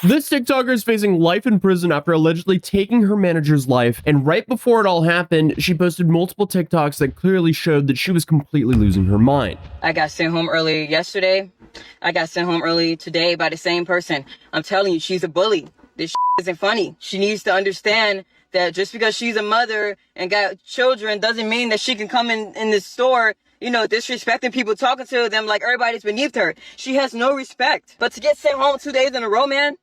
This TikToker is facing life in prison after allegedly taking her manager's life, and right before it all happened, she posted multiple TikToks that clearly showed that she was completely losing her mind. I got sent home early yesterday. I got sent home early today by the same person. I'm telling you, she's a bully. This isn't funny. She needs to understand that just because she's a mother and got children doesn't mean that she can come in this store, you know, disrespecting people, talking to them like everybody's beneath her. She has no respect. But to get sent home 2 days in a row, man,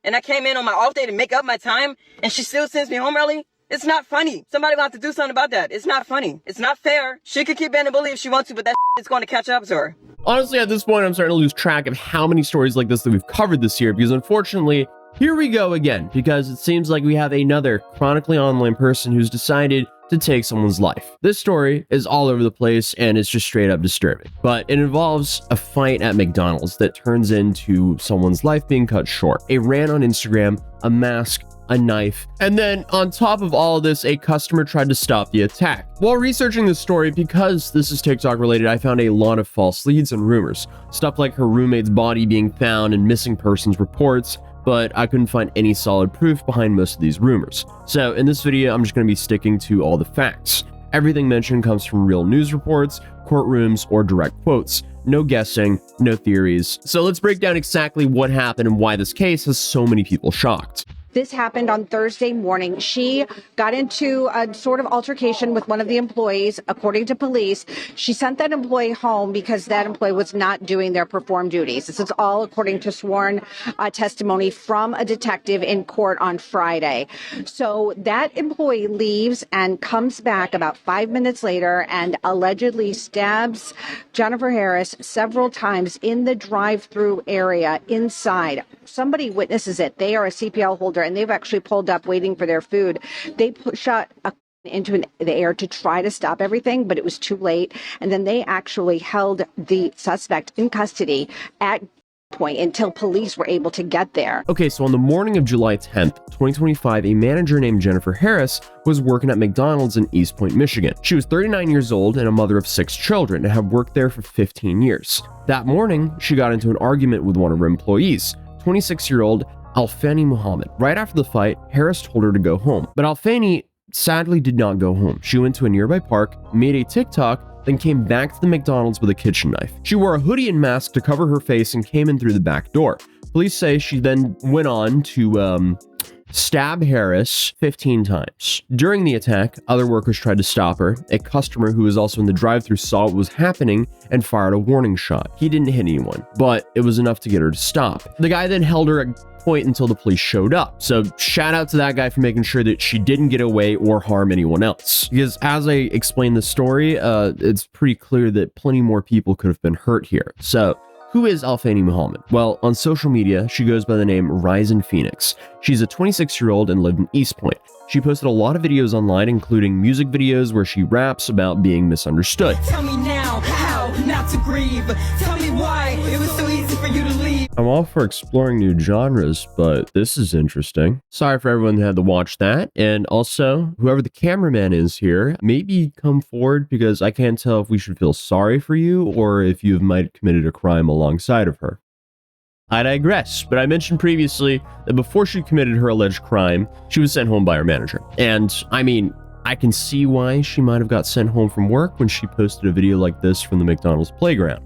and I came in on my off day to make up my time, and she still sends me home early, it's not funny. Somebody will have to do something about that. It's not funny. It's not fair. She could keep being a bully if she wants to, but that is going to catch up to her. Honestly, at this point, I'm starting to lose track of how many stories like this that we've covered this year, because unfortunately, here we go again, because it seems like we have another chronically online person who's decided to take someone's life. This story is all over the place and it's just straight up disturbing, but it involves a fight at McDonald's that turns into someone's life being cut short, a rant on Instagram, a mask, a knife, and then on top of all of this, a customer tried to stop the attack. While researching this story, because this is TikTok related, I found a lot of false leads and rumors. Stuff like her roommate's body being found and missing persons reports, but I couldn't find any solid proof behind most of these rumors. So in this video, I'm just going to be sticking to all the facts. Everything mentioned comes from real news reports, courtrooms, or direct quotes. No guessing, no theories. So let's break down exactly what happened and why this case has so many people shocked. This happened on Thursday morning. She got into a sort of altercation with one of the employees. According to police, she sent that employee home because that employee was not doing their performed duties. This is all according to sworn testimony from a detective in court on Friday. So that employee leaves and comes back about 5 minutes later and allegedly stabs Jennifer Harris several times in the drive-through area inside. Somebody witnesses it. They are a CPL holder, and they've actually pulled up waiting for their food. They shot into the air to try to stop everything, but it was too late. And then they actually held the suspect in custody at point until police were able to get there. Okay, so on the morning of July 10th, 2025, a manager named Jennifer Harris was working at McDonald's in East Point, Michigan. She was 39 years old and a mother of 6 children and had worked there for 15 years. That morning, she got into an argument with one of her employees, 26-year-old Alfani Muhammad. Right after the fight, Harris told her to go home, but Alfani sadly did not go home. She went to a nearby park, made a TikTok, then came back to the McDonald's with a kitchen knife. She wore a hoodie and mask to cover her face and came in through the back door. Police say she then went on to stab Harris 15 times. During the attack, other workers tried to stop her. A customer who was also in the drive-thru saw what was happening and fired a warning shot. He didn't hit anyone, but it was enough to get her to stop. The guy then held her at point until the police showed up. So shout out to that guy for making sure that she didn't get away or harm anyone else. Because as I explain the story, it's pretty clear that plenty more people could have been hurt here. So who is Alfani Muhammad? Well, on social media, she goes by the name Ryzen Phoenix. She's a 26-year-old and lived in East Point. She posted a lot of videos online, including music videos where she raps about being misunderstood. Tell me now how not to grieve. Tell me why it was so easy for you to leave. I'm all for exploring new genres, but this is interesting. Sorry for everyone who had to watch that. And also, whoever the cameraman is here, maybe come forward, because I can't tell if we should feel sorry for you or if you might have committed a crime alongside of her. I digress, but I mentioned previously that before she committed her alleged crime, she was sent home by her manager. And I mean, I can see why she might have got sent home from work when she posted a video like this from the McDonald's playground.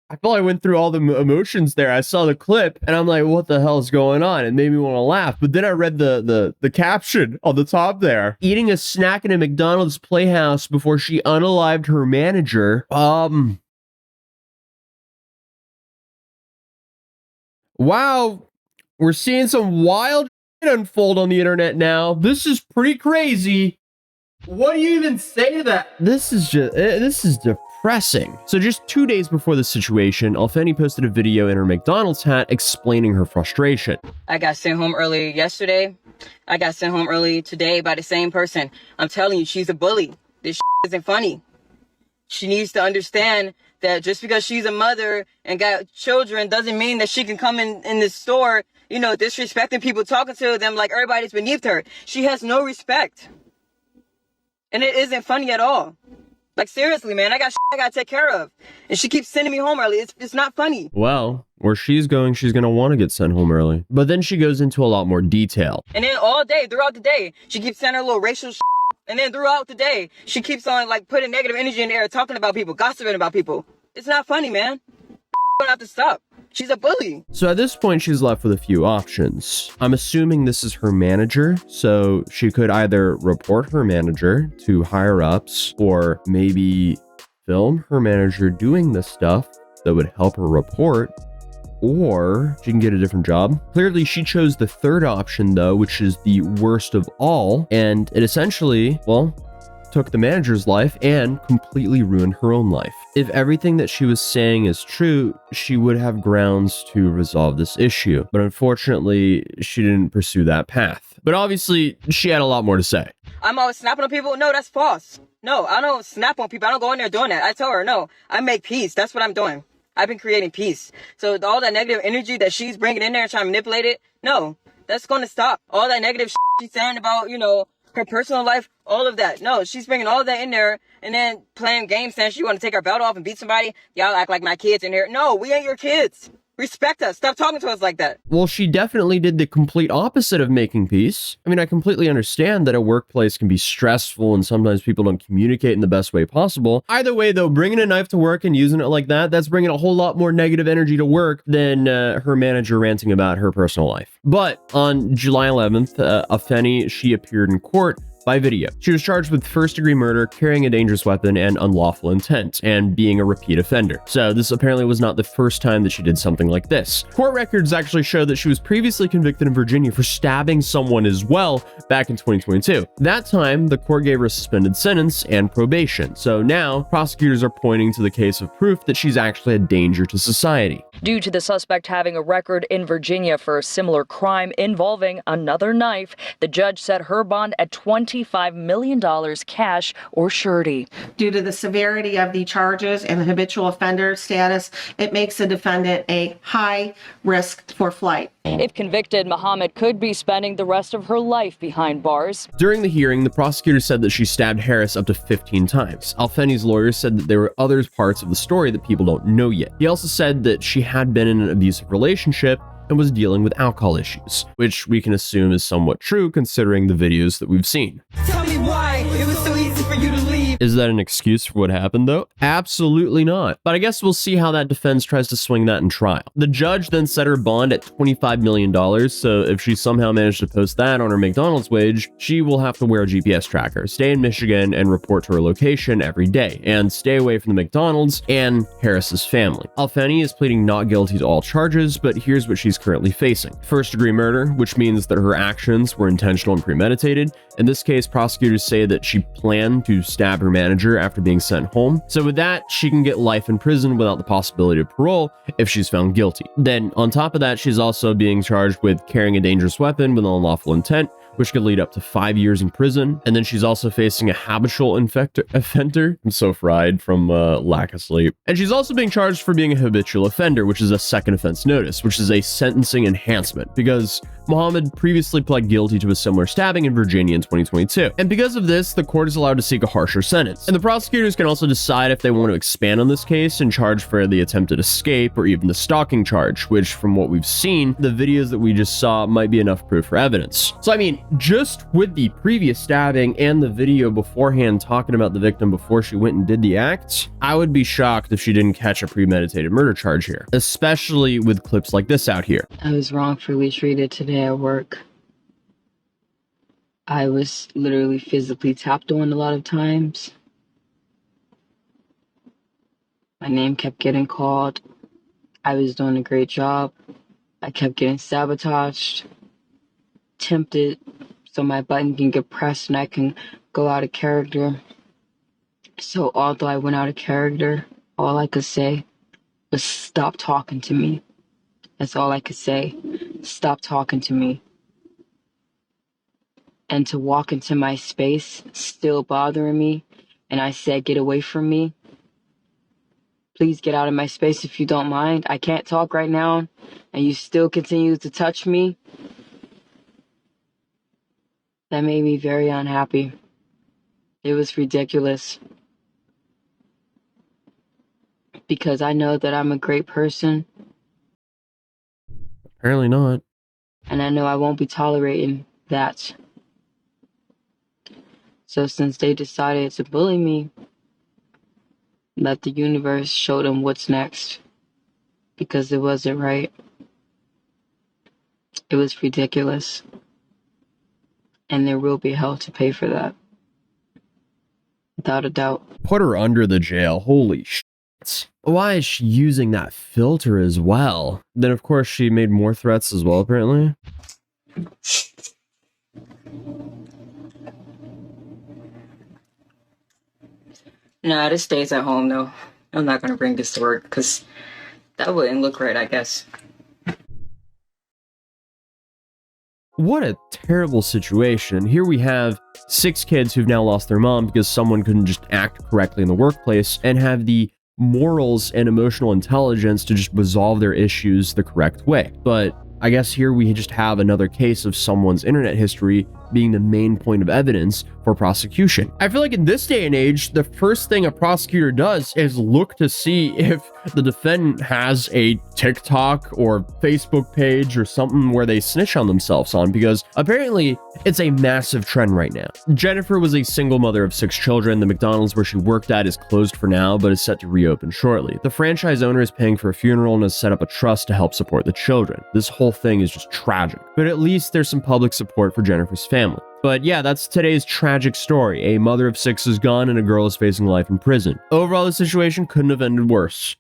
I feel like I went through all the emotions there. I saw the clip and I'm like, what the hell is going on? It made me want to laugh. But then I read the caption on the top there. Eating a snack in a McDonald's playhouse before she unalived her manager. Wow, we're seeing some wild shit unfold on the internet now. This is pretty crazy. What do you even say to that? This is depressing. So just 2 days before this situation, Alfani posted a video in her McDonald's hat explaining her frustration. I got sent home early yesterday. I got sent home early today by the same person. I'm telling you, she's a bully. This isn't funny. She needs to understand that just because she's a mother and got children doesn't mean that she can come in this store, you know, disrespecting people, talking to them like everybody's beneath her. She has no respect. And it isn't funny at all. Like, seriously, man, I got shit I gotta take care of. And she keeps sending me home early. It's not funny. Well, where she's going to want to get sent home early. But then she goes into a lot more detail. And then all day, throughout the day, she keeps sending her little racial shit. And then throughout the day, she keeps on, like, putting negative energy in the air, talking about people, gossiping about people. It's not funny, man. Gonna have to stop. She's a bully. So at this point, she's left with a few options. I'm assuming this is her manager, so she could either report her manager to higher ups or maybe film her manager doing this stuff that would help her report, or she can get a different job. Clearly, she chose the third option, though, which is the worst of all, and it essentially, well, took the manager's life and completely ruined her own life. If everything that she was saying is true, she would have grounds to resolve this issue. But unfortunately, she didn't pursue that path. But obviously, she had a lot more to say. I'm always snapping on people. No, that's false. No, I don't snap on people. I don't go in there doing that. I tell her, no, I make peace. That's what I'm doing. I've been creating peace. So all that negative energy that she's bringing in there and trying to manipulate it, no, that's going to stop. All that negative she's saying about, her personal life, all of that. No, she's bringing all of that in there and then playing games saying she want to take her belt off and beat somebody. Y'all act like my kids in here. No, we ain't your kids. Respect us. Stop talking to us like that. Well, she definitely did the complete opposite of making peace. I mean, I completely understand that a workplace can be stressful and sometimes people don't communicate in the best way possible. Either way, though, bringing a knife to work and using it like that, that's bringing a whole lot more negative energy to work than her manager ranting about her personal life. But on July 11th, Afeni, she appeared in court by video. She was charged with first-degree murder, carrying a dangerous weapon, and unlawful intent, and being a repeat offender. So this apparently was not the first time that she did something like this. Court records actually show that she was previously convicted in Virginia for stabbing someone as well back in 2022. That time, the court gave her a suspended sentence and probation. So now, prosecutors are pointing to the case of proof that she's actually a danger to society. Due to the suspect having a record in Virginia for a similar crime involving another knife, the judge set her bond at $25 million cash or surety. Due to the severity of the charges and the habitual offender status, it makes the defendant a high risk for flight. If convicted, Muhammad could be spending the rest of her life behind bars. During the hearing, the prosecutor said that she stabbed Harris up to 15 times. Alfeni's lawyer said that there were other parts of the story that people don't know yet. He also said that she had been in an abusive relationship and was dealing with alcohol issues, which we can assume is somewhat true considering the videos that we've seen. Tell me why it was so easy for you to leave. Is that an excuse for what happened, though? Absolutely not. But I guess we'll see how that defense tries to swing that in trial. The judge then set her bond at $25 million, so if she somehow managed to post that on her McDonald's wage, she will have to wear a GPS tracker, stay in Michigan, and report to her location every day, and stay away from the McDonald's and Harris's family. Alfeni is pleading not guilty to all charges, but here's what she's currently facing. First-degree murder, which means that her actions were intentional and premeditated. In this case, prosecutors say that she planned to stab her manager after being sent home. So with that, she can get life in prison without the possibility of parole if she's found guilty. Then, on top of that, she's also being charged with carrying a dangerous weapon with unlawful intent, which could lead up to 5 years in prison. And then she's also facing a habitual offender. I'm so fried from lack of sleep. And she's also being charged for being a habitual offender, which is a second offense notice, which is a sentencing enhancement, because Muhammad previously pled guilty to a similar stabbing in Virginia in 2022. And because of this, the court is allowed to seek a harsher sentence. And the prosecutors can also decide if they want to expand on this case and charge for the attempted escape or even the stalking charge, which from what we've seen, the videos that we just saw might be enough proof for evidence. So I mean, just with the previous stabbing and the video beforehand talking about the victim before she went and did the act, I would be shocked if she didn't catch a premeditated murder charge here, especially with clips like this out here. I was wrongfully treated today at work. I was literally physically tapped on a lot of times. My name kept getting called. I was doing a great job. I kept getting sabotaged, tempted, so my button can get pressed and I can go out of character. So although I went out of character, all I could say was stop talking to me. That's all I could say. Stop talking to me. And to walk into my space, still bothering me, and I said, get away from me. Please get out of my space if you don't mind. I can't talk right now, and you still continue to touch me. That made me very unhappy. It was ridiculous. because I know that I'm a great person, Apparently not. and I know I won't be tolerating that. So since they decided to bully me, let the universe show them what's next. Because it wasn't right. It was ridiculous. And there will be hell to pay for that. Without a doubt. Put her under the jail. Holy shit. Why is she using that filter as well? Then, of course, she made more threats as well, apparently. Nah, this stays at home, though. I'm not going to bring this to work, because that wouldn't look right, I guess. What a terrible situation. Here we have 6 kids who've now lost their mom because someone couldn't just act correctly in the workplace and have the morals and emotional intelligence to just resolve their issues the correct way. But I guess here we just have another case of someone's internet history being the main point of evidence for prosecution. I feel like in this day and age, the first thing a prosecutor does is look to see if the defendant has a TikTok or Facebook page or something where they snitch on themselves on, because apparently it's a massive trend right now. Jennifer was a single mother of 6 children. The McDonald's where she worked at is closed for now, but is set to reopen shortly. The franchise owner is paying for a funeral and has set up a trust to help support the children. This whole thing is just tragic, but at least there's some public support for Jennifer's family. But yeah, that's today's tragic story. A mother of 6 is gone and a girl is facing life in prison. Overall, the situation couldn't have ended worse.